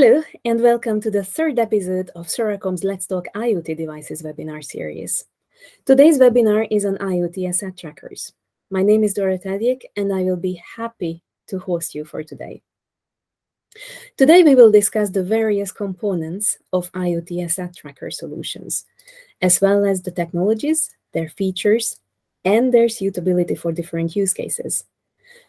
Hello, and welcome to the third episode of Soracom's Let's Talk IoT Devices webinar series. Today's webinar is on IoT asset trackers. My name is Dora Tadjik, and I will be happy to host you for today. Today, we will discuss the various components of IoT asset tracker solutions, as well as the technologies, their features, and their suitability for different use cases.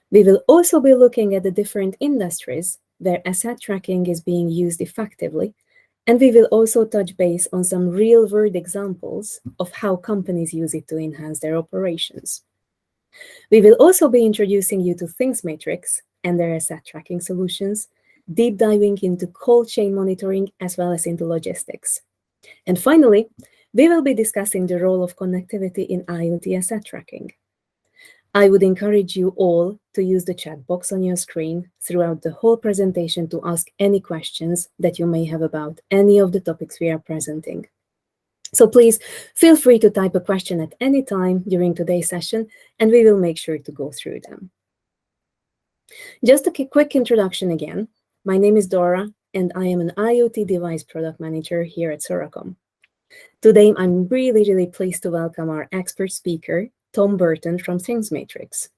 We will also be looking at the different industries where asset tracking is being used effectively, and we will also touch base on some real-world examples of how companies use it to enhance their operations. We will also be introducing you to ThingsMatrix and their asset tracking solutions, deep diving into cold chain monitoring as well as into logistics. And finally, we will be discussing the role of connectivity in IoT asset tracking. I would encourage you all to use the chat box on your screen throughout the whole presentation to ask any questions that you may have about any of the topics we are presenting. So please feel free to type a question at any time during today's session, and we will make sure to go through them. Just a quick introduction again. My name is Dora, and I am an IoT device product manager here at Soracom. Today, I'm really pleased to welcome our expert speaker, Tom Burton from ThingsMatrix.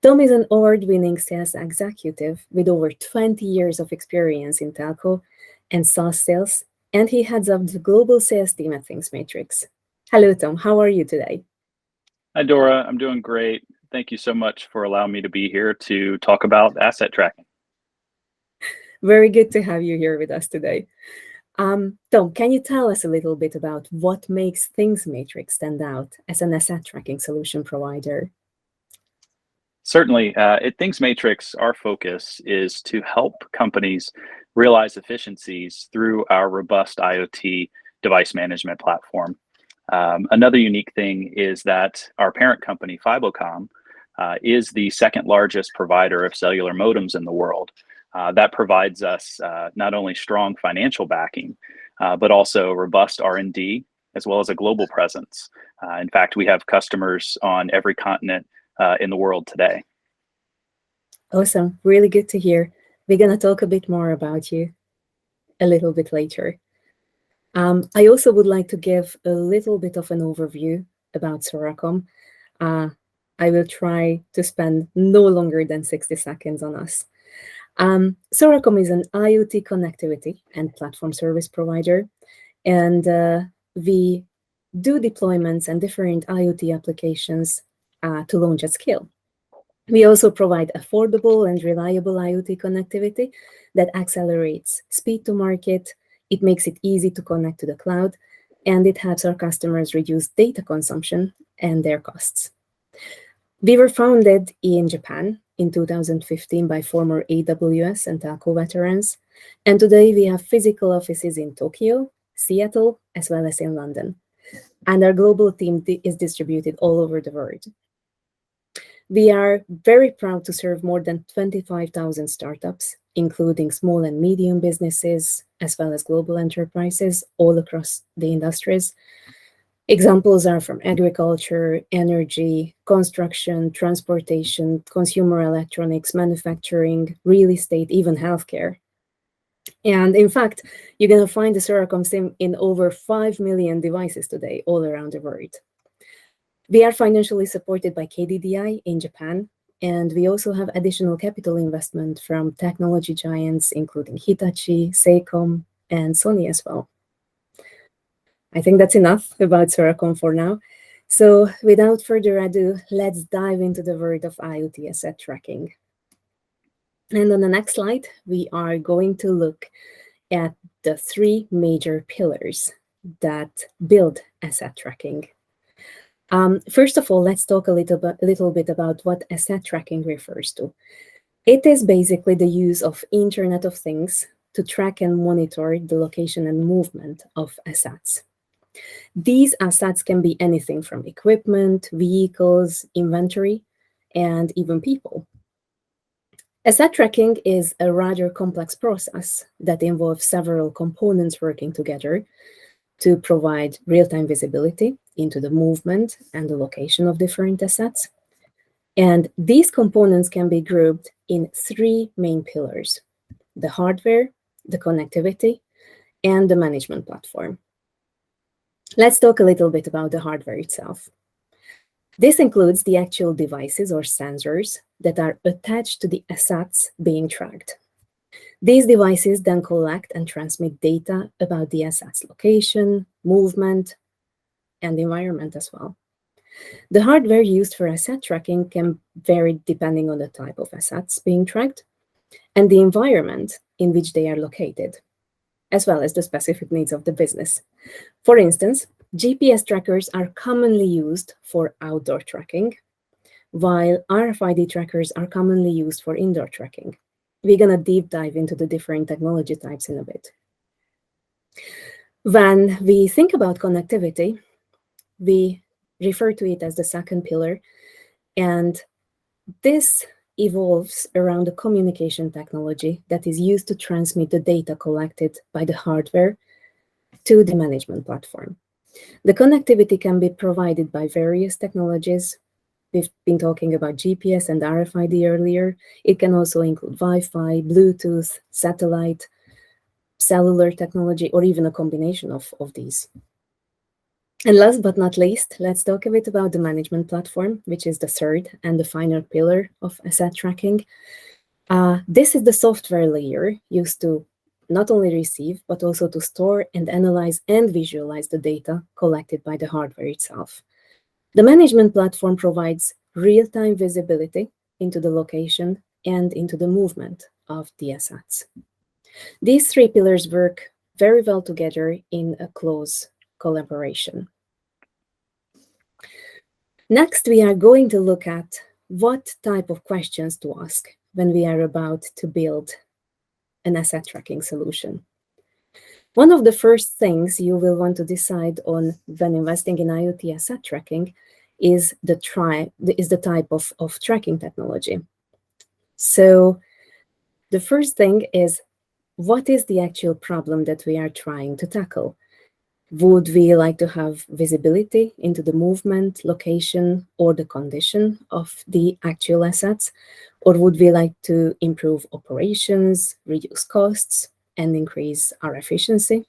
Tom is an award-winning sales executive with over 20 years of experience in telco and SaaS sales, and he heads up the global sales team at ThingsMatrix. Hello, Tom. How are you today? Hi, Dora. I'm doing great. Thank you so much for allowing me to be here to talk about asset tracking. Very good to have you here with us today. Tom, can you tell us a little bit about what makes ThingsMatrix stand out as an asset tracking solution provider? Certainly. At ThingsMatrix, our focus is to help companies realize efficiencies through our robust IoT device management platform. Another unique thing is that our parent company, Fibocom, is the second largest provider of cellular modems in the world. That provides us not only strong financial backing, but also robust R&D, as well as a global presence. In fact, we have customers on every continent in the world today. Awesome. Really good to hear. We're going to talk a bit more about you a little bit later. I also would like to give a little bit of an overview about Soracom. I will try to spend no longer than 60 seconds on us. Soracom is an IoT connectivity and platform service provider, and we do deployments and different IoT applications to launch at scale. We also provide affordable and reliable IoT connectivity that accelerates speed to market. It makes it easy to connect to the cloud, and it helps our customers reduce data consumption and their costs. We were founded in Japan in 2015 by former AWS and telco veterans, and today we have physical offices in Tokyo, Seattle, as well as in London. And our global team is distributed all over the world. We are very proud to serve more than 25,000 startups, including small and medium businesses, as well as global enterprises all across the industries. Examples are from agriculture, energy, construction, transportation, consumer electronics, manufacturing, real estate, even healthcare. And in fact, you're going to find the Soracom SIM in over 5 million devices today all around the world. We are financially supported by KDDI in Japan, and we also have additional capital investment from technology giants, including Hitachi, Seicom, and Sony as well. I think that's enough about Soracom for now. So without further ado, let's dive into the world of IoT asset tracking. And on the next slide, we are going to look at the three major pillars that build asset tracking. First of all, let's talk a little bit about what asset tracking refers to. It is basically the use of Internet of Things to track and monitor the location and movement of assets. These assets can be anything from equipment, vehicles, inventory, and even people. Asset tracking is a rather complex process that involves several components working together to provide real-time visibility into the movement and the location of different assets. And these components can be grouped in three main pillars: the hardware, the connectivity, and the management platform. Let's talk a little bit about the hardware itself. This includes the actual devices or sensors that are attached to the assets being tracked. These devices then collect and transmit data about the asset's location, movement, and environment as well. The hardware used for asset tracking can vary depending on the type of assets being tracked and the environment in which they are located, as well as the specific needs of the business. For instance, GPS trackers are commonly used for outdoor tracking, while RFID trackers are commonly used for indoor tracking. We're going to deep dive into the different technology types in a bit. When we think about connectivity, we refer to it as the second pillar, and this evolves around the communication technology that is used to transmit the data collected by the hardware to the management platform. The connectivity can be provided by various technologies. We've been talking about GPS and RFID earlier. It can also include Wi-Fi, Bluetooth, satellite, cellular technology, or even a combination of these. And last but not least, let's talk a bit about the management platform, which is the third and the final pillar of asset tracking. This is the software layer used to not only receive, but also to store and analyze and visualize the data collected by the hardware itself. The management platform provides real-time visibility into the location and into the movement of the assets. These three pillars work very well together in a close collaboration. Next, we are going to look at what type of questions to ask when we are about to build an asset tracking solution. One of the first things you will want to decide on when investing in IoT asset tracking is the type of tracking technology. So the first thing is, what is the actual problem that we are trying to tackle? Would we like to have visibility into the movement, location, or the condition of the actual assets? Or would we like to improve operations, reduce costs, and increase our efficiency?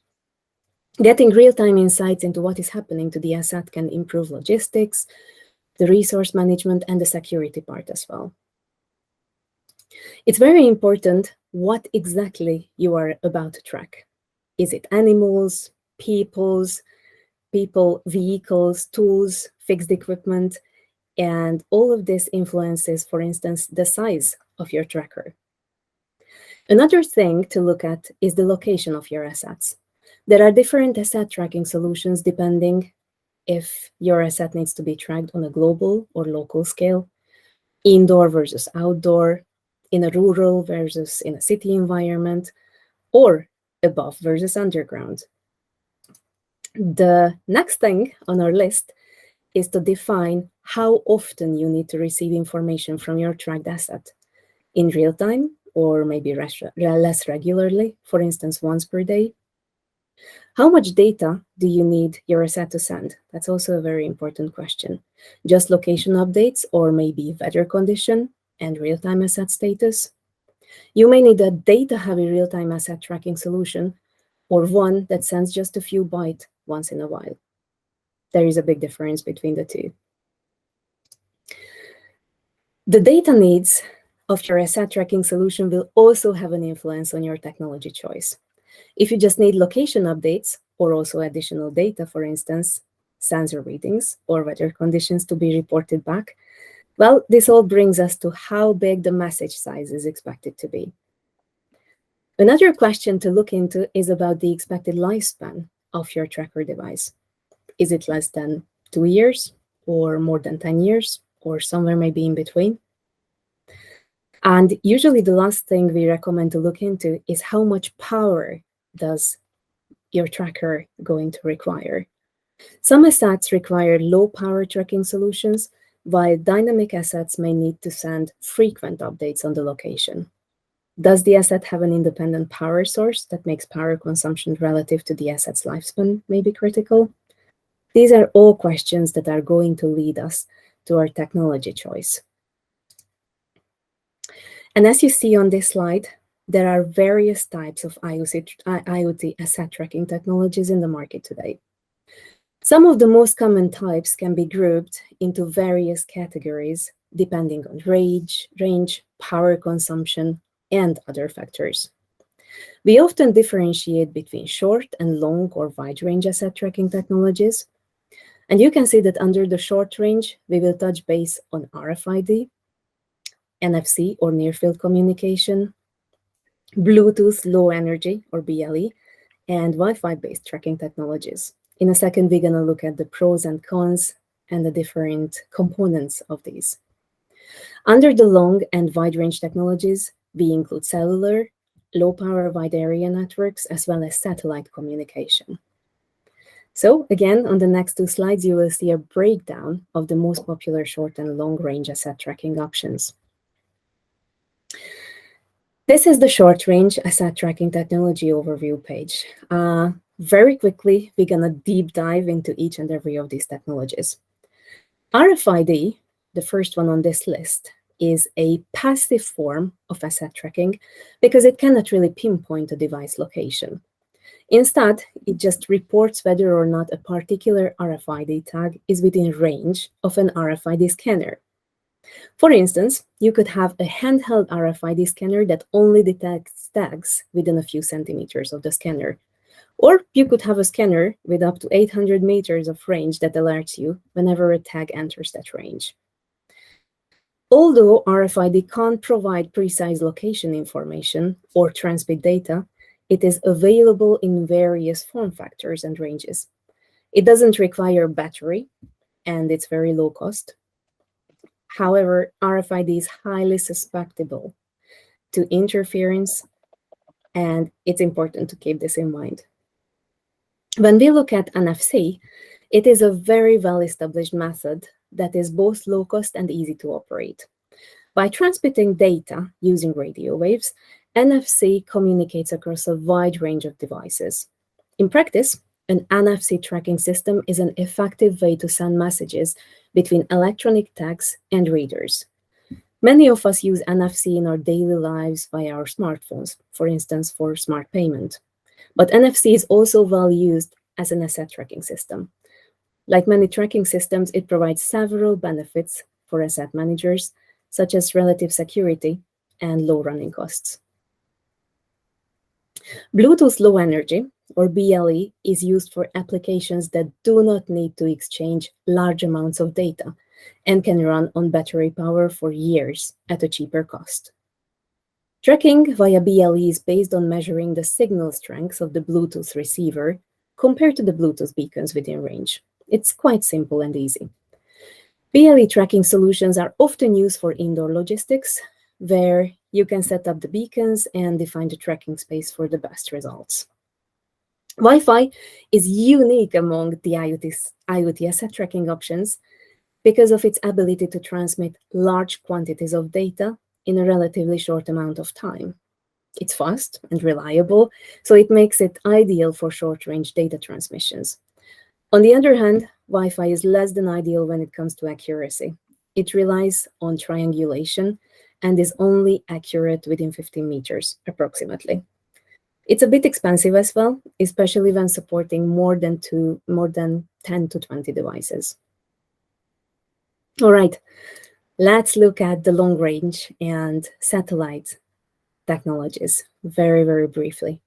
Getting real-time insights into what is happening to the asset can improve logistics, the resource management, and the security part as well. It's very important what exactly you are about to track. Is it animals, people, vehicles, tools, fixed equipment, and all of this influences, for instance, the size of your tracker. Another thing to look at is the location of your assets. There are different asset tracking solutions depending if your asset needs to be tracked on a global or local scale, indoor versus outdoor, in a rural versus in a city environment, or above versus underground. The next thing on our list is to define how often you need to receive information from your tracked asset, in real time or maybe less regularly, for instance, once per day. How much data do you need your asset to send? That's also a very important question. Just location updates or maybe weather condition and real-time asset status? You may need a data-heavy real-time asset tracking solution or one that sends just a few bytes once in a while. There is a big difference between the two. The data needs of your asset tracking solution will also have an influence on your technology choice. If you just need location updates or also additional data, for instance, sensor readings or weather conditions to be reported back, well, this all brings us to how big the message size is expected to be. Another question to look into is about the expected lifespan of your tracker device. Is it less than 2 years or more than 10 years or somewhere maybe in between? And usually the last thing we recommend to look into is how much power does your tracker going to require. Some assets require low power tracking solutions, while dynamic assets may need to send frequent updates on the location. Does the asset have an independent power source that makes power consumption relative to the asset's lifespan may be critical? These are all questions that are going to lead us to our technology choice. And as you see on this slide, There are various types of IoT asset tracking technologies in the market today. Some of the most common types can be grouped into various categories depending on range, power consumption, and other factors. We often differentiate between short and long or wide range asset tracking technologies. And you can see that under the short range, we will touch base on RFID, NFC or near field communication, Bluetooth low energy or BLE, and Wi-Fi based tracking technologies. In a second, we're going to look at the pros and cons and the different components of these. Under the long and wide range technologies, we include cellular, low power wide area networks, as well as satellite communication. So again, on the next two slides, you will see a breakdown of the most popular short and long range asset tracking options. This is the short range asset tracking technology overview page. Very quickly, we're gonna deep dive into each and every of these technologies. RFID, the first one on this list, is a passive form of asset tracking because it cannot really pinpoint a device location. Instead, it just reports whether or not a particular RFID tag is within range of an RFID scanner. For instance, you could have a handheld RFID scanner that only detects tags within a few centimeters of the scanner. Or you could have a scanner with up to 800 meters of range that alerts you whenever a tag enters that range. Although RFID can't provide precise location information or transmit data, it is available in various form factors and ranges. It doesn't require battery, and it's very low cost. However, RFID is highly susceptible to interference, and it's important to keep this in mind. When we look at NFC, it is a very well-established method that is both low cost and easy to operate. By transmitting data using radio waves, NFC communicates across a wide range of devices. In practice, an NFC tracking system is an effective way to send messages between electronic tags and readers. Many of us use NFC in our daily lives via our smartphones, for instance, for smart payment. But NFC is also well used as an asset tracking system. Like many tracking systems, it provides several benefits for asset managers, such as relative security and low running costs. Bluetooth Low Energy, or BLE, is used for applications that do not need to exchange large amounts of data and can run on battery power for years at a cheaper cost. Tracking via BLE is based on measuring the signal strength of the Bluetooth receiver compared to the Bluetooth beacons within range. It's quite simple and easy. BLE tracking solutions are often used for indoor logistics, where you can set up the beacons and define the tracking space for the best results. Wi-Fi is unique among the IoT asset tracking options because of its ability to transmit large quantities of data in a relatively short amount of time. It's fast and reliable, so it makes it ideal for short-range data transmissions. On the other hand, Wi-Fi is less than ideal when it comes to accuracy. It relies on triangulation and is only accurate within 15 meters, approximately. It's a bit expensive as well, especially when supporting more than 10 to 20 devices. All right, let's look at the long range and satellite technologies very, very briefly.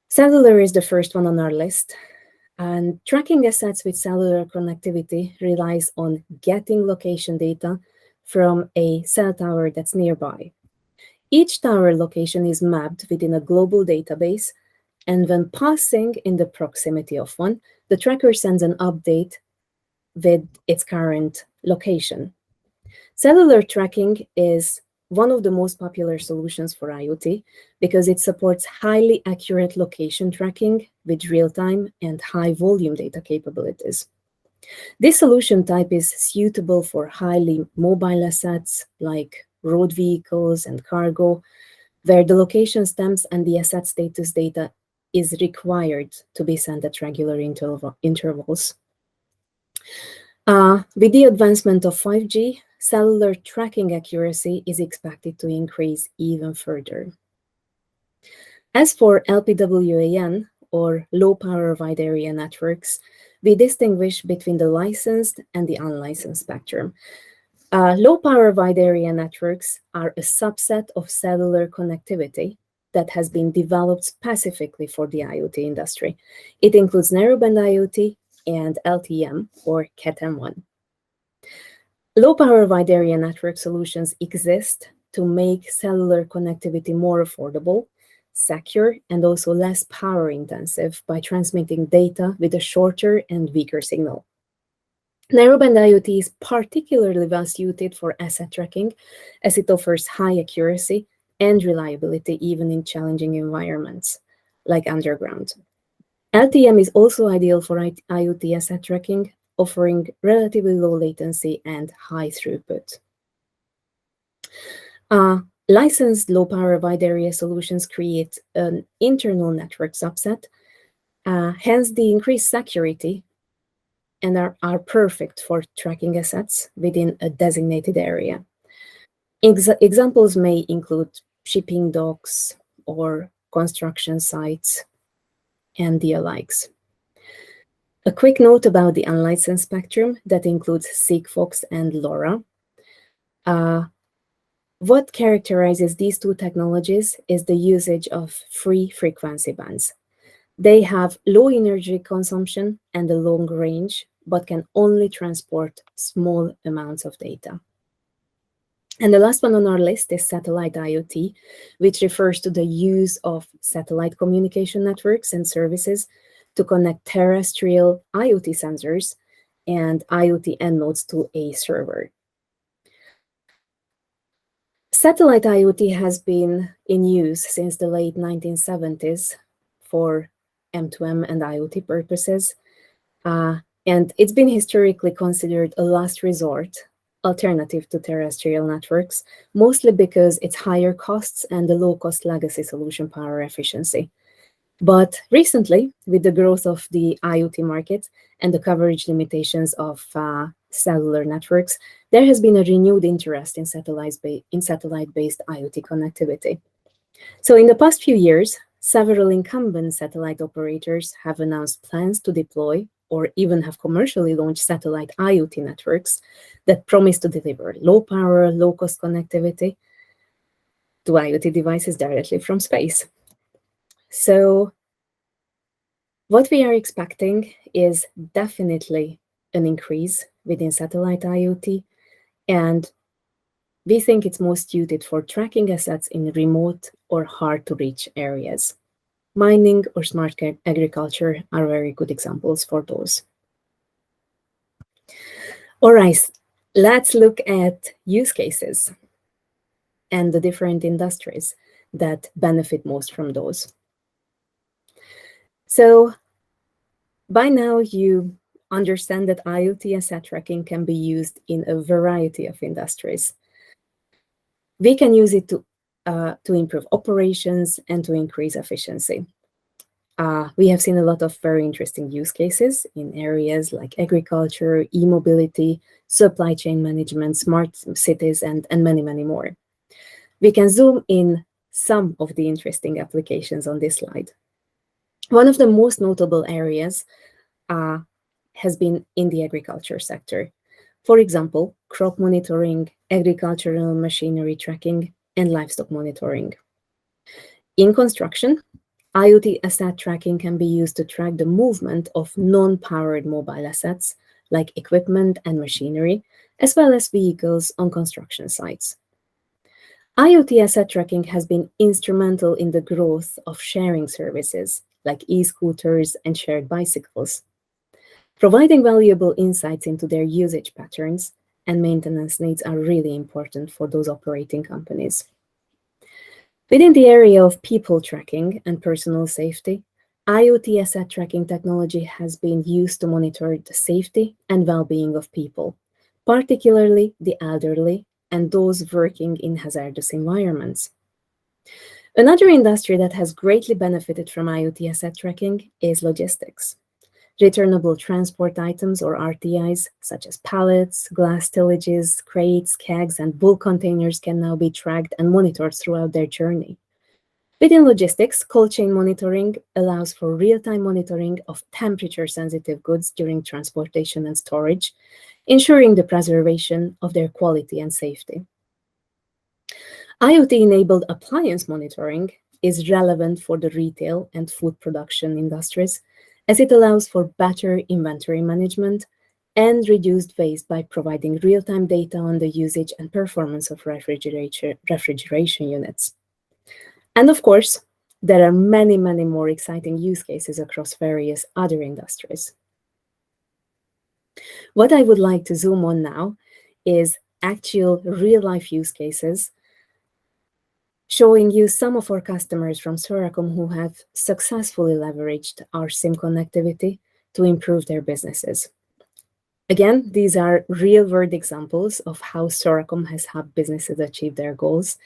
Cellular is the first one on our list, and tracking assets with cellular connectivity relies on getting location data from a cell tower that's nearby. Each tower location is mapped within a global database, and when passing in the proximity of one, the tracker sends an update with its current location. Cellular tracking is one of the most popular solutions for IoT because it supports highly accurate location tracking with real-time and high-volume data capabilities. This solution type is suitable for highly mobile assets like road vehicles and cargo, where the location stamps and the asset status data is required to be sent at regular intervals. With the advancement of 5G, cellular tracking accuracy is expected to increase even further. As for LPWAN, or low power wide area networks, we distinguish between the licensed and the unlicensed spectrum. Low power wide area networks are a subset of cellular connectivity that has been developed specifically for the IoT industry. It includes narrowband IoT and LTM, or Cat-M1. Low power wide area network solutions exist to make cellular connectivity more affordable, secure, and also less power intensive by transmitting data with a shorter and weaker signal. Narrowband IoT is particularly well suited for asset tracking as it offers high accuracy and reliability even in challenging environments like underground. LTM is also ideal for IoT asset tracking, offering relatively low latency and high throughput. Licensed low-power wide area solutions create an internal network subset, hence the increased security, and are perfect for tracking assets within a designated area. Examples may include shipping docks or construction sites and the likes. A quick note about the unlicensed spectrum that includes Sigfox and LoRa. What characterizes these two technologies is the usage of free frequency bands. They have low energy consumption and a long range, but can only transport small amounts of data. And the last one on our list is satellite IoT, which refers to the use of satellite communication networks and services to connect terrestrial IoT sensors and IoT end nodes to a server. Satellite IoT has been in use since the late 1970s for M2M and IoT purposes, and it's been historically considered a last resort alternative to terrestrial networks, mostly because its higher costs and the low-cost legacy solution power efficiency. But recently, with the growth of the IoT market and the coverage limitations of cellular networks, there has been a renewed interest in satellite-based IoT connectivity. So in the past few years, several incumbent satellite operators have announced plans to deploy or even have commercially launched satellite IoT networks that promise to deliver low-power, low-cost connectivity to IoT devices directly from space. So what we are expecting is definitely an increase within satellite IoT, and we think it's most suited for tracking assets in remote or hard-to-reach areas. Mining or smart agriculture are very good examples for those. All right, let's look at use cases and the different industries that benefit most from those. So by now you understand that IoT asset tracking can be used in a variety of industries. We can use it to improve operations and to increase efficiency. We have seen a lot of very interesting use cases in areas like agriculture, e-mobility, supply chain management, smart cities, and many, many more. We can zoom in some of the interesting applications on this slide. One of the most notable areas has been in the agriculture sector. For example, crop monitoring, agricultural machinery tracking, and livestock monitoring. In construction, IoT asset tracking can be used to track the movement of non-powered mobile assets, like equipment and machinery, as well as vehicles on construction sites. IoT asset tracking has been instrumental in the growth of sharing services, like e-scooters and shared bicycles, providing valuable insights into their usage patterns and maintenance needs are really important for those operating companies. Within the area of people tracking and personal safety, IoT asset tracking technology has been used to monitor the safety and well-being of people, particularly the elderly and those working in hazardous environments. Another industry that has greatly benefited from IoT asset tracking is logistics. Returnable transport items, or RTIs, such as pallets, glass stillages, crates, kegs, and bulk containers can now be tracked and monitored throughout their journey. Within logistics, cold chain monitoring allows for real-time monitoring of temperature-sensitive goods during transportation and storage, ensuring the preservation of their quality and safety. IoT-enabled appliance monitoring is relevant for the retail and food production industries, as it allows for better inventory management and reduced waste by providing real-time data on the usage and performance of refrigeration units. And of course, there are many, many more exciting use cases across various other industries. What I would like to zoom on now is actual real-life use cases, showing you some of our customers from Soracom who have successfully leveraged our SIM connectivity to improve their businesses. Again, these are real-world examples of how Soracom has helped businesses achieve their goals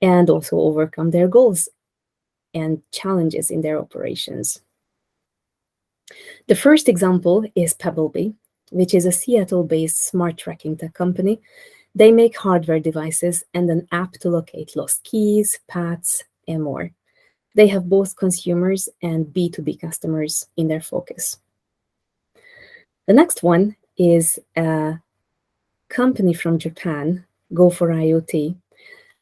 and also overcome their goals and challenges in their operations. The first example is Pebblebee, which is a Seattle-based smart tracking tech company. They make hardware devices and an app to locate lost keys, paths, and more. They have both consumers and B2B customers in their focus. The next one is a company from Japan, Go4IoT,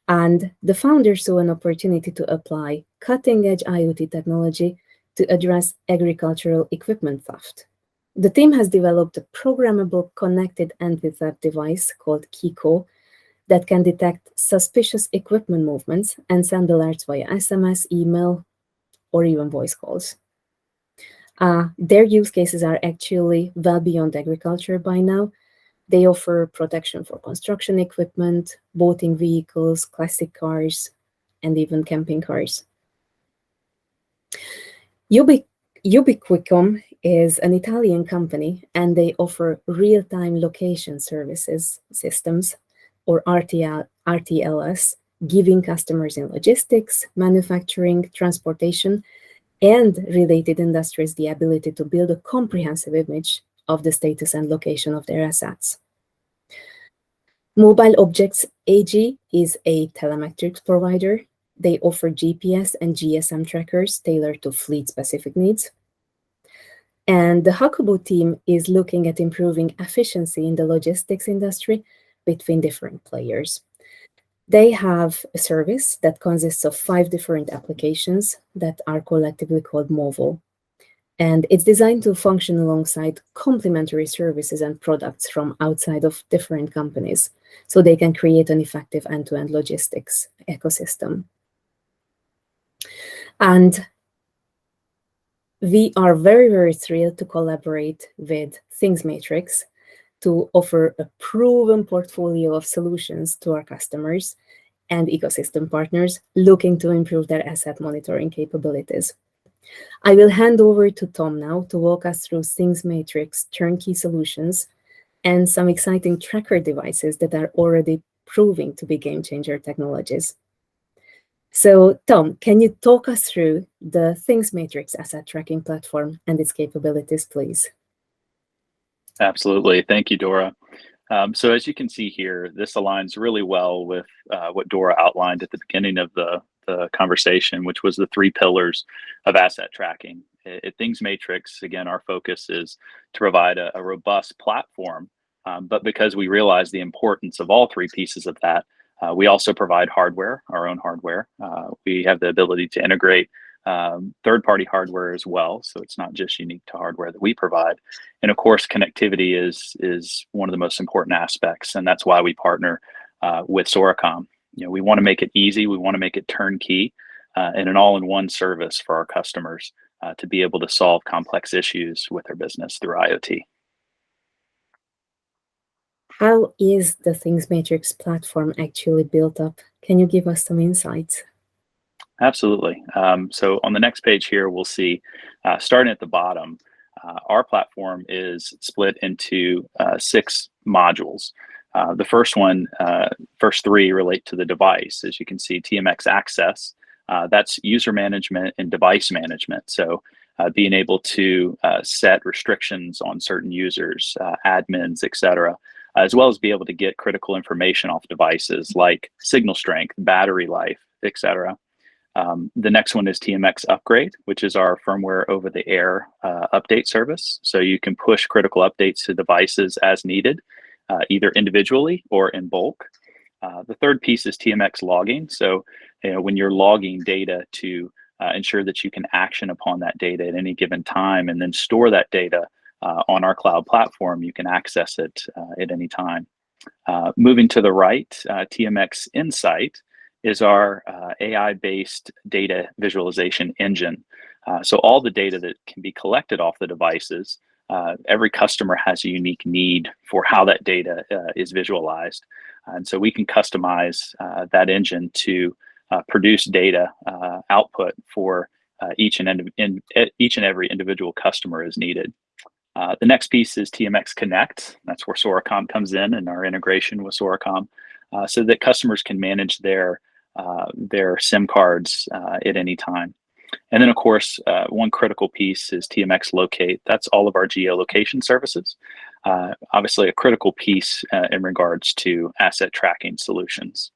and the founders saw an opportunity to apply cutting-edge IoT technology to address agricultural equipment theft. The team has developed a programmable connected anti-theft device called Kiko that can detect suspicious equipment movements and send alerts via SMS, email, or even voice calls. Their use cases are actually well beyond agriculture by now. They offer protection for construction equipment, boating vehicles, classic cars, and even camping cars. Ubiquicom is an Italian company, and they offer real-time location services systems, or RTLS, giving customers in logistics, manufacturing, transportation, and related industries the ability to build a comprehensive image of the status and location of their assets. Mobile Objects AG is a telemetrics provider. They offer GPS and GSM trackers tailored to fleet-specific needs. And the Hakubo team is looking at improving efficiency in the logistics industry between different players. They have a service that consists of 5 different applications that are collectively called Movo. And it's designed to function alongside complementary services and products from outside of different companies, so they can create an effective end-to-end logistics ecosystem. And we are very, very thrilled to collaborate with ThingsMatrix to offer a proven portfolio of solutions to our customers and ecosystem partners looking to improve their asset monitoring capabilities. I will hand over to Tom now to walk us through ThingsMatrix turnkey solutions and some exciting tracker devices that are already proving to be game-changer technologies. So, Tom, can you talk us through the ThingsMatrix Asset Tracking Platform and its capabilities, please? Absolutely. Thank you, Dora. So as you can see here, this aligns really well with what Dora outlined at the beginning of the conversation, which was the 3 pillars of asset tracking. At ThingsMatrix, again, our focus is to provide a robust platform, but because we realize the importance of all 3 pieces of that, we also provide hardware, our own hardware. We have the ability to integrate third-party hardware as well, so it's not just unique to hardware that we provide. And of course, connectivity is one of the most important aspects, and that's why we partner with Soracom. You know, we want to make it easy, we want to make it turnkey, and an all-in-one service for our customers to be able to solve complex issues with their business through IoT. How is the ThingsMatrix platform actually built up? Can you give us some insights? Absolutely. So on the next page here, we'll see, starting at the bottom, our platform is split into 6 modules. The first 3 relate to the device. As you can see, TMX Access, that's user management and device management. So being able to set restrictions on certain users, admins, etc., as well as be able to get critical information off devices like signal strength, battery life, etc. The next one is TMX Upgrade, which is our firmware over-the-air update service. So you can push critical updates to devices as needed, either individually or in bulk. The third piece is TMX Logging. So when you're logging data to ensure that you can action upon that data at any given time and then store that data on our cloud platform, you can access it at any time. Moving to the right, TMX Insight is our AI-based data visualization engine. So all the data that can be collected off the devices, every customer has a unique need for how that data is visualized. And so we can customize that engine to produce data output for each and every individual customer as needed. The next piece is TMX Connect. That's where Soracom comes in and our integration with Soracom, so that customers can manage their SIM cards at any time. And then, of course, one critical piece is TMX Locate. That's all of our geolocation services. Obviously, a critical piece in regards to asset tracking solutions.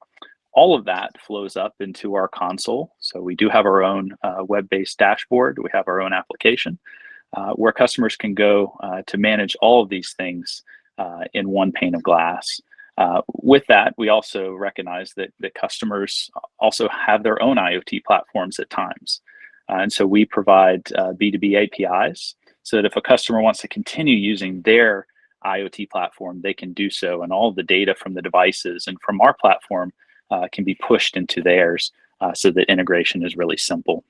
All of that flows up into our console. So we do have our own web-based dashboard. We have our own application where customers can go to manage all of these things in one pane of glass. With that, we also recognize that customers also have their own IoT platforms at times. And so we provide B2B APIs so that if a customer wants to continue using their IoT platform, they can do so. And all of the data from the devices and from our platform can be pushed into theirs so that integration is really simple.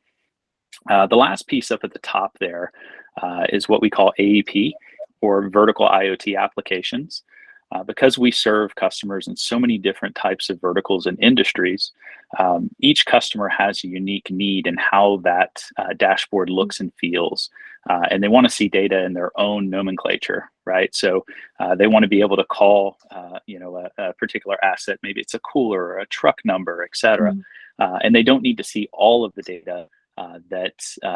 The last piece up at the top there is what we call AEP, or vertical IoT applications. Because we serve customers in so many different types of verticals and industries, each customer has a unique need in how that dashboard looks and feels. And they want to see data in their own nomenclature, right? So they want to be able to call, a particular asset, maybe it's a cooler or a truck number, et cetera. And they don't need to see all of the data that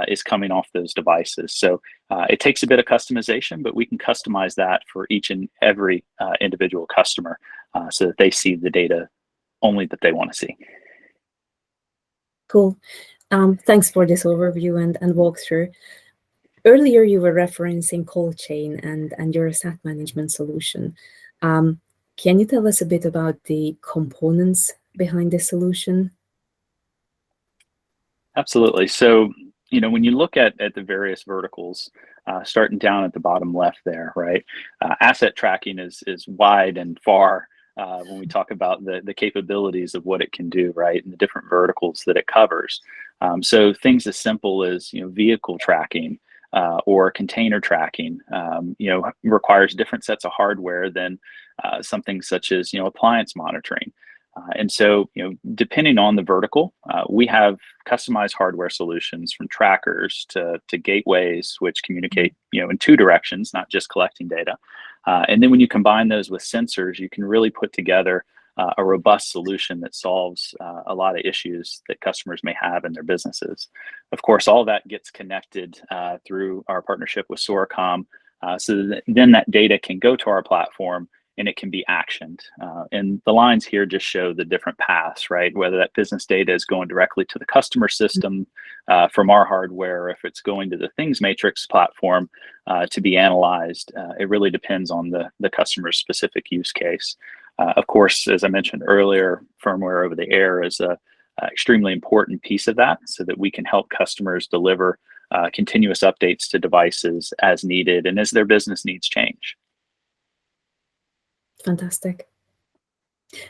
is coming off those devices. So it takes a bit of customization, but we can customize that for each and every individual customer so that they see the data only that they want to see. Cool. Thanks for this overview and walkthrough. Earlier, you were referencing cold chain and your asset management solution. Can you tell us a bit about the components behind this solution? Absolutely. So, when you look at the various verticals, starting down at the bottom left there, right? Asset tracking is wide and far when we talk about the capabilities of what it can do, right? And the different verticals that it covers. So things as simple as, vehicle tracking or container tracking, requires different sets of hardware than something such as, appliance monitoring. And so, depending on the vertical, we have customized hardware solutions from trackers to gateways, which communicate, in two directions, not just collecting data. And then when you combine those with sensors, you can really put together a robust solution that solves a lot of issues that customers may have in their businesses. Of course, all that gets connected through our partnership with Soracom, so that then that data can go to our platform and it can be actioned. And the lines here just show the different paths, right? Whether that business data is going directly to the customer system from our hardware, or if it's going to the ThingsMatrix platform to be analyzed, it really depends on the customer's specific use case. Of course, as I mentioned earlier, firmware over the air is a extremely important piece of that, so that we can help customers deliver continuous updates to devices as needed and as their business needs change. Fantastic.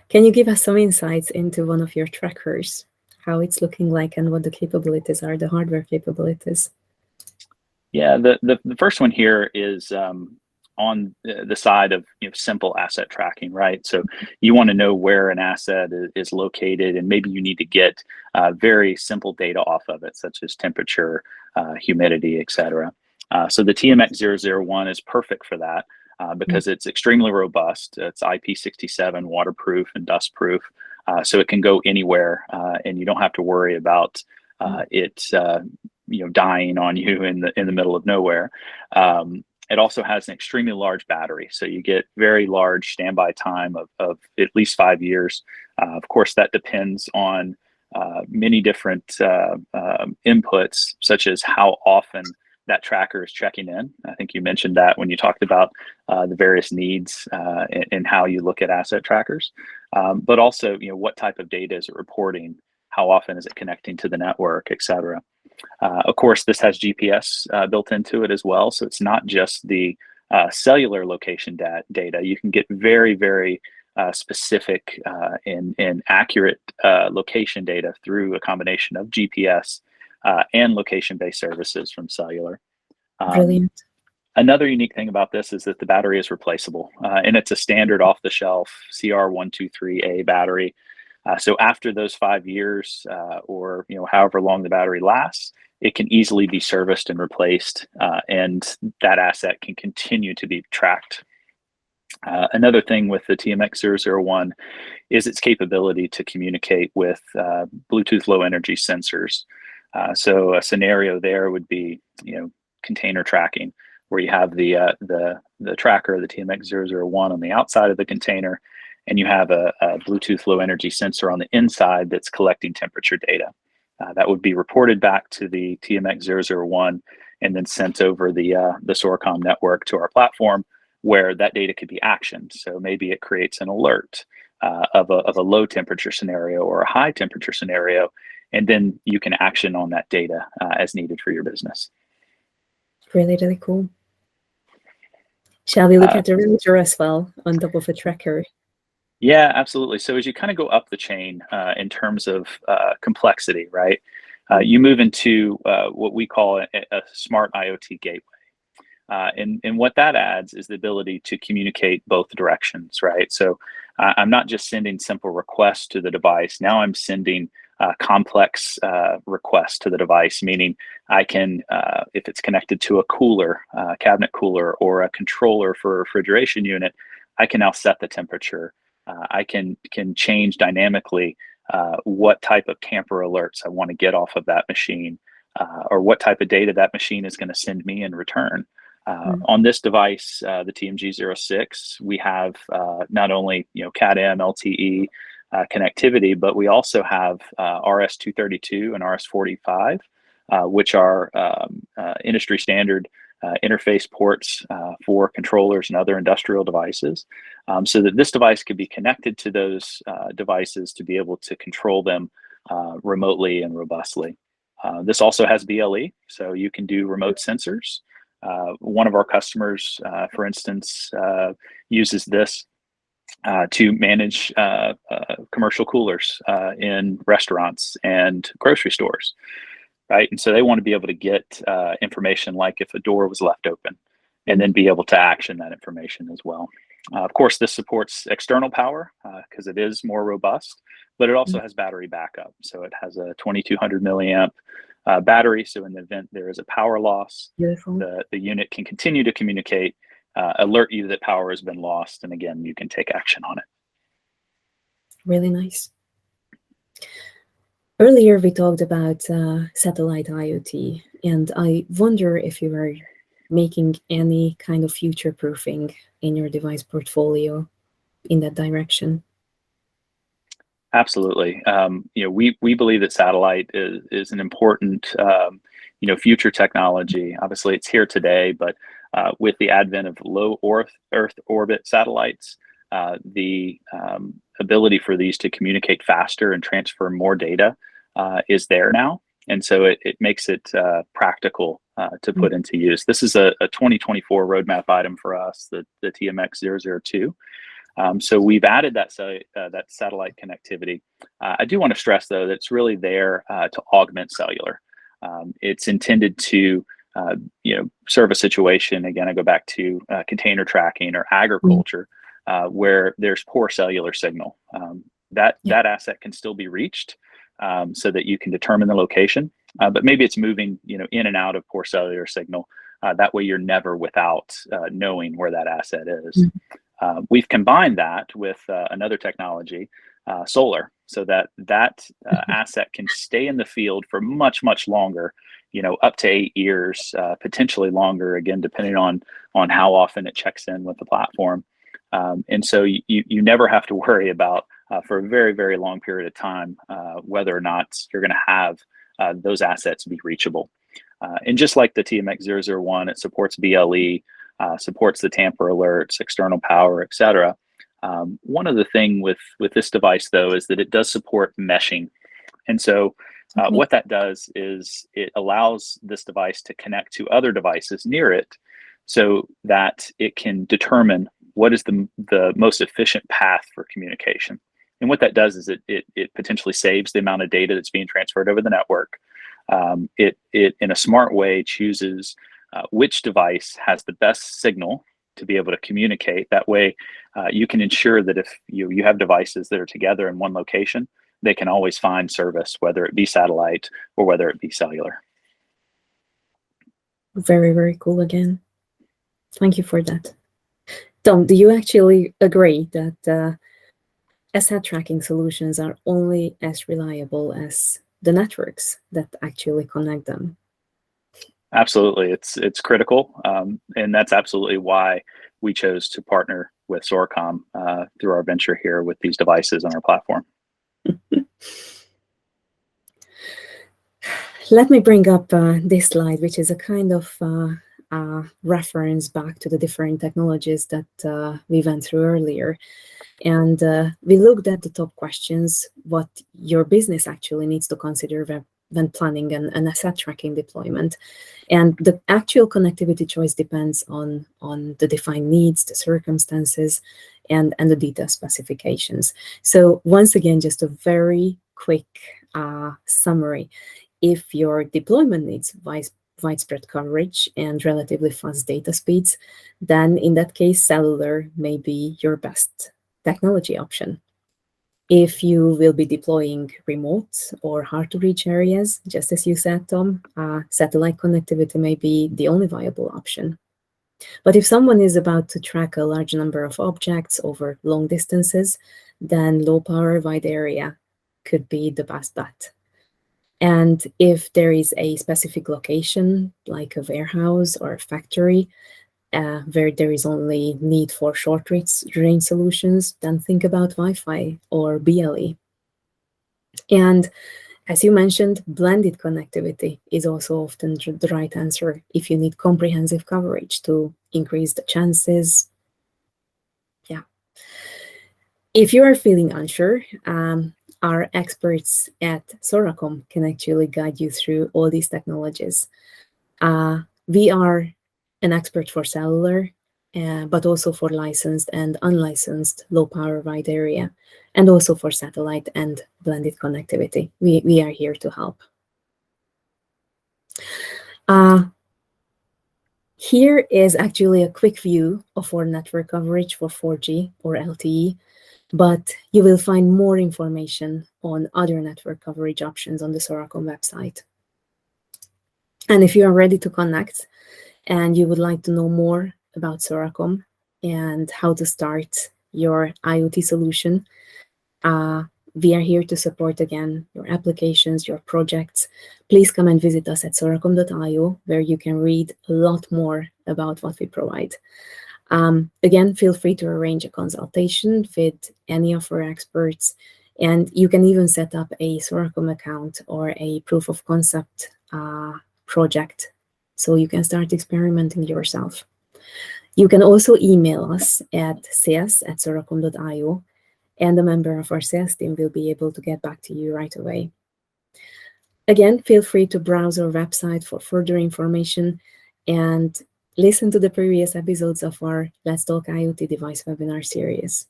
Can you give us some insights into one of your trackers, how it's looking like and what the capabilities are, the hardware capabilities? Yeah, the first one here is on the side of simple asset tracking, right? So you want to know where an asset is located, and maybe you need to get very simple data off of it, such as temperature, humidity, etc. So the TMX001 is perfect for that. Because it's extremely robust. It's IP67 waterproof and dustproof, so it can go anywhere, and you don't have to worry about it dying on you in the middle of nowhere. It also has an extremely large battery, so you get very large standby time of at least 5 years. Of course, that depends on many different inputs, such as how often that tracker is checking in. I think you mentioned that when you talked about the various needs and how you look at asset trackers, but also what type of data is it reporting, how often is it connecting to the network, et cetera. Of course, this has GPS built into it as well, so it's not just the cellular location data. You can get very, very specific and accurate location data through a combination of GPS and location-based services from cellular. Brilliant. Another unique thing about this is that the battery is replaceable, and it's a standard off-the-shelf CR123A battery. So after those 5 years, or however long the battery lasts, it can easily be serviced and replaced, and that asset can continue to be tracked. Another thing with the TMX001 is its capability to communicate with Bluetooth low energy sensors. So a scenario there would be, container tracking, where you have the tracker, the TMX001 on the outside of the container, and you have a Bluetooth low energy sensor on the inside that's collecting temperature data. That would be reported back to the TMX001 and then sent over the Soracom network to our platform, where that data could be actioned. So maybe it creates an alert of a low temperature scenario or a high temperature scenario, and then you can action on that data as needed for your business. Really, really cool. Shall we look at the router as well on top of a tracker? Yeah, absolutely. So as you kind of go up the chain in terms of complexity, right? You move into what we call a smart IoT gateway. And what that adds is the ability to communicate both directions, right? So I'm not just sending simple requests to the device. Now I'm sending complex requests to the device, meaning I can, if it's connected to a cooler, cabinet cooler, or a controller for a refrigeration unit, I can now set the temperature. I can change dynamically what type of tamper alerts I want to get off of that machine, or what type of data that machine is going to send me in return. On this device, the TMG06, we have not only Cat-M, LTE connectivity, but we also have RS-232 and RS-45, which are industry standard interface ports for controllers and other industrial devices, so that this device could be connected to those devices to be able to control them remotely and robustly. This also has BLE, so you can do remote sensors. One of our customers, for instance, uses this to manage commercial coolers in restaurants and grocery stores, right? And so they want to be able to get information like if a door was left open, and then be able to action that information as well. Of course, this supports external power because it is more robust, but it also has battery backup. So it has a 2200 milliamp battery. So in the event there is a power loss, the unit can continue to communicate, alert you that power has been lost, and again, you can take action on it. Really nice. Earlier, we talked about satellite IoT, and I wonder if you are making any kind of future-proofing in your device portfolio in that direction. Absolutely. We believe that satellite is an important future technology. Obviously, it's here today, but with the advent of low Earth orbit satellites, the ability for these to communicate faster and transfer more data is there now, and so it makes it practical to put into use. This is a 2024 roadmap item for us, the TMX002. So we've added that satellite connectivity. I do want to stress, though, that it's really there to augment cellular. It's intended to serve a situation. Again, I go back to container tracking or agriculture, where there's poor cellular signal. That asset can still be reached, so that you can determine the location, but maybe it's moving in and out of poor cellular signal. That way, you're never without knowing where that asset is. We've combined that with another technology, solar. so that asset can stay in the field for much, much longer, up to 8 years, potentially longer, again, depending on how often it checks in with the platform. And so you never have to worry about for a very, very long period of time whether or not you're going to have those assets be reachable. And just like the TMX001, it supports BLE, supports the tamper alerts, external power, et cetera. One other thing with this device, though, is that it does support meshing. And so what that does is it allows this device to connect to other devices near it so that it can determine what is the most efficient path for communication. And what that does is it potentially saves the amount of data that's being transferred over the network. It in a smart way chooses which device has the best signal to be able to communicate. That way you can ensure that if you have devices that are together in one location, they can always find service, whether it be satellite or whether it be cellular. Very, very cool again. Thank you for that. Tom, do you actually agree that asset tracking solutions are only as reliable as the networks that actually connect them? Absolutely, it's critical, and that's absolutely why we chose to partner with Soracom through our venture here with these devices on our platform. Let me bring up this slide, which is a kind of reference back to the different technologies that we went through earlier. And we looked at the top questions, what your business actually needs to consider when planning an asset tracking deployment. And the actual connectivity choice depends on the defined needs, the circumstances, and the data specifications. So once again, just a very quick summary. If your deployment needs widespread coverage and relatively fast data speeds, then in that case, cellular may be your best technology option. If you will be deploying remote or hard-to-reach areas, just as you said, Tom, satellite connectivity may be the only viable option. But if someone is about to track a large number of objects over long distances, then low-power wide area could be the best bet. And if there is a specific location, like a warehouse or a factory, where there is only need for short-range solutions, then think about Wi-Fi or BLE. And as you mentioned, blended connectivity is also often the right answer if you need comprehensive coverage to increase the chances. Yeah. If you are feeling unsure, our experts at Soracom can actually guide you through all these technologies. We are an expert for cellular, but also for licensed and unlicensed low-power wide area, and also for satellite and blended connectivity. We are here to help. Here is actually a quick view of our network coverage for 4G or LTE, but you will find more information on other network coverage options on the Soracom website. And if you are ready to connect and you would like to know more about Soracom and how to start your IoT solution, we are here to support, again, your applications, your projects. Please come and visit us at soracom.io, where you can read a lot more about what we provide. Again, feel free to arrange a consultation with any of our experts, and you can even set up a Soracom account or a proof of concept project so you can start experimenting yourself. You can also email us at sales@soracom.io, and a member of our sales team will be able to get back to you right away. Again, feel free to browse our website for further information and listen to the previous episodes of our Let's Talk IoT Device webinar series.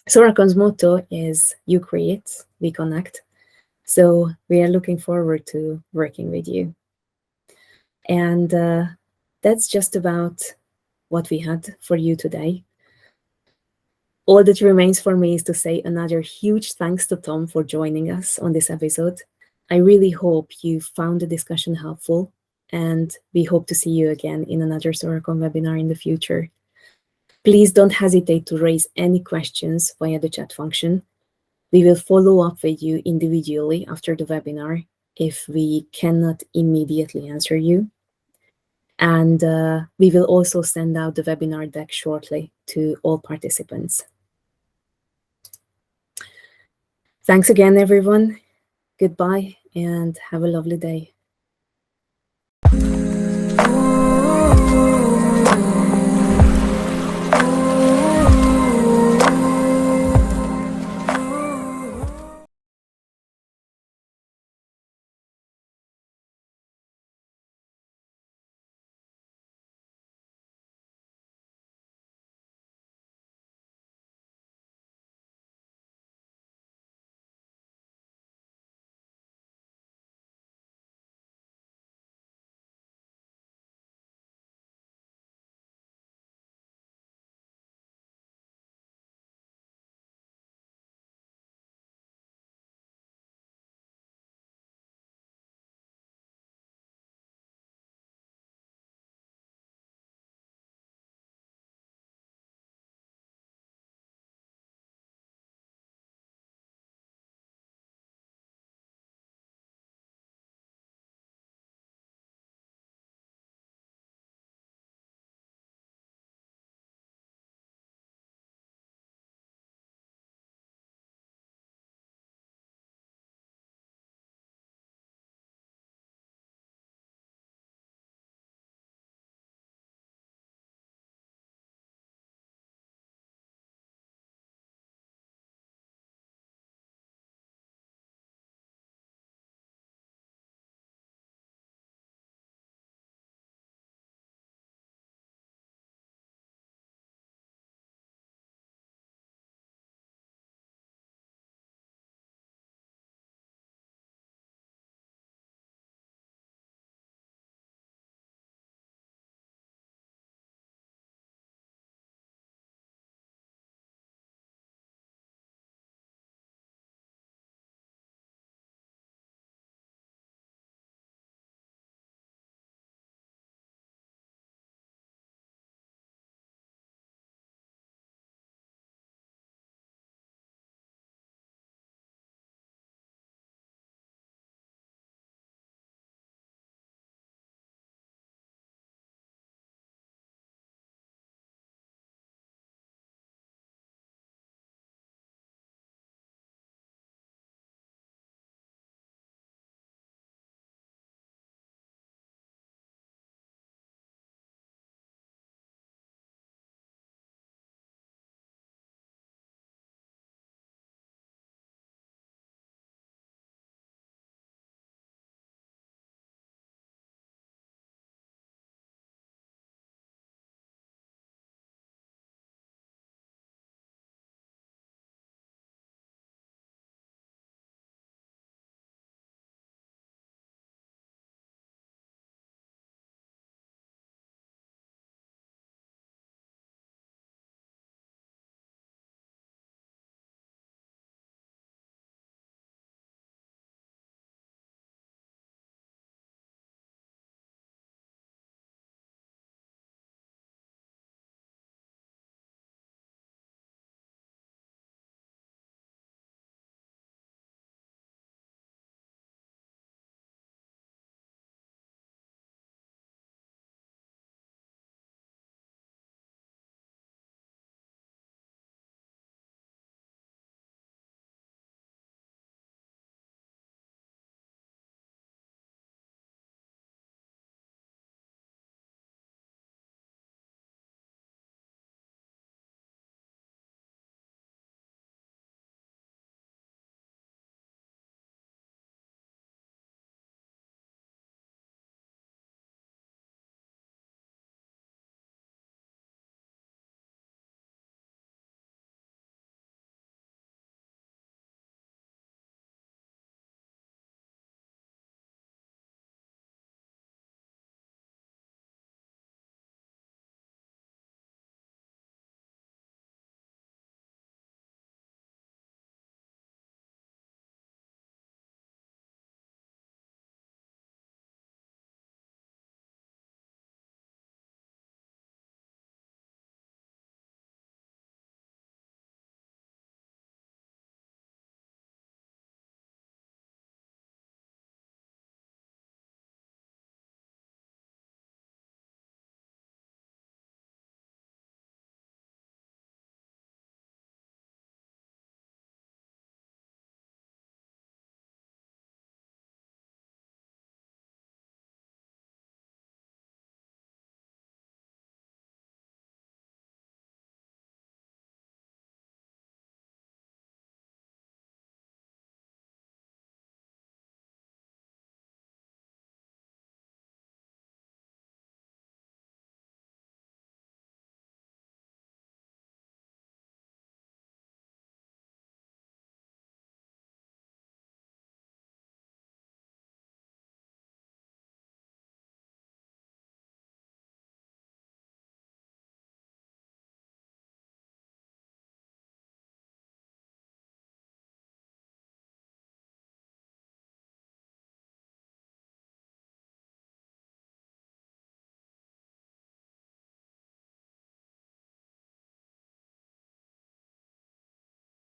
Soracom's motto is "You create, we connect." So we are looking forward to working with you. And that's just about what we had for you today. All that remains for me is to say another huge thanks to Tom for joining us on this episode. I really hope you found the discussion helpful, and we hope to see you again in another Soracom webinar in the future. Please don't hesitate to raise any questions via the chat function. We will follow up with you individually after the webinar if we cannot immediately answer you. And we will also send out the webinar deck shortly to all participants. Thanks again, everyone. Goodbye and have a lovely day.